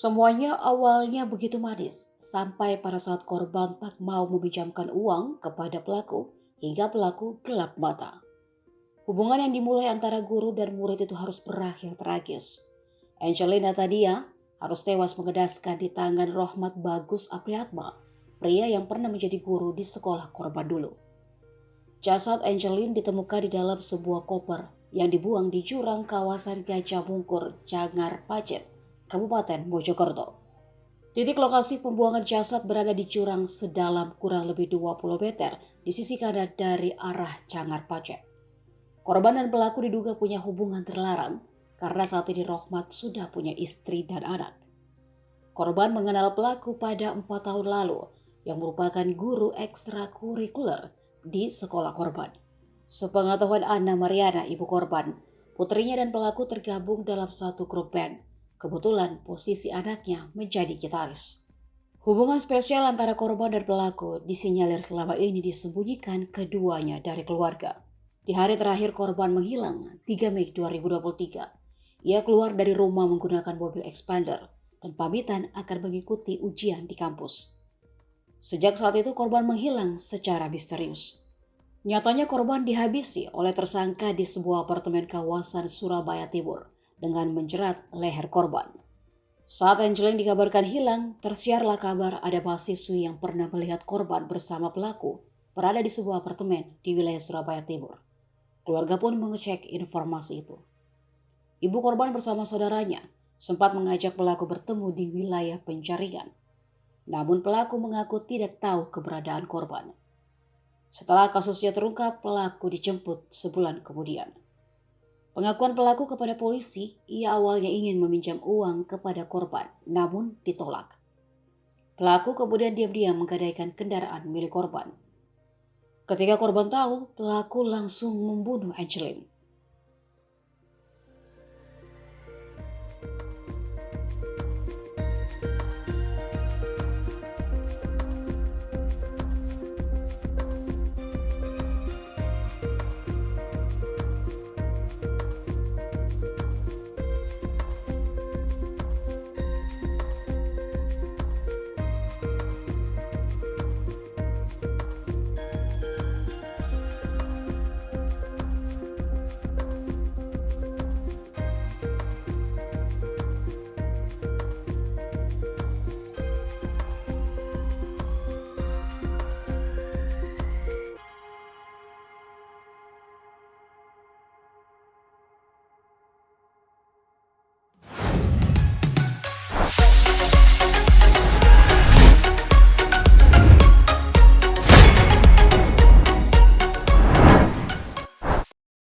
Semuanya awalnya begitu manis, sampai pada saat korban tak mau meminjamkan uang kepada pelaku hingga pelaku gelap mata. Hubungan yang dimulai antara guru dan murid itu harus berakhir tragis. Angelina Tadia harus tewas mengenaskan di tangan Rohmat Bagus Apriatma, pria yang pernah menjadi guru di sekolah korban dulu. Jasad Angelin ditemukan di dalam sebuah koper yang dibuang di jurang kawasan Gajah Mungkur, Cangar Pacet, Kabupaten Mojokerto. Titik lokasi pembuangan jasad berada di jurang sedalam kurang lebih 20 meter di sisi kanan dari arah Cangar Pacet. Korban dan pelaku diduga punya hubungan terlarang karena saat ini Rohmat sudah punya istri dan anak. Korban mengenal pelaku pada 4 tahun lalu yang merupakan guru ekstrakurikuler di sekolah korban. Sepengetahuan Anna Mariana, ibu korban, putrinya dan pelaku tergabung dalam satu grup band. Kebetulan posisi anaknya menjadi gitaris. Hubungan spesial antara korban dan pelaku disinyalir selama ini disembunyikan keduanya dari keluarga. Di hari terakhir korban menghilang, 3 Mei 2023, ia keluar dari rumah menggunakan mobil expander dan pamitan akan mengikuti ujian di kampus. Sejak saat itu korban menghilang secara misterius. Nyatanya korban dihabisi oleh tersangka di sebuah apartemen kawasan Surabaya Timur dengan menjerat leher korban. Saat Angelin dikabarkan hilang, tersiarlah kabar ada mahasiswi yang pernah melihat korban bersama pelaku berada di sebuah apartemen di wilayah Surabaya Timur. Keluarga pun mengecek informasi itu. Ibu korban bersama saudaranya sempat mengajak pelaku bertemu di wilayah pencarian. Namun pelaku mengaku tidak tahu keberadaan korban. Setelah kasusnya terungkap, pelaku dijemput sebulan kemudian. Pengakuan pelaku kepada polisi, ia awalnya ingin meminjam uang kepada korban, namun ditolak. Pelaku kemudian diam-diam menggadaikan kendaraan milik korban. Ketika korban tahu, pelaku langsung membunuh Angelin.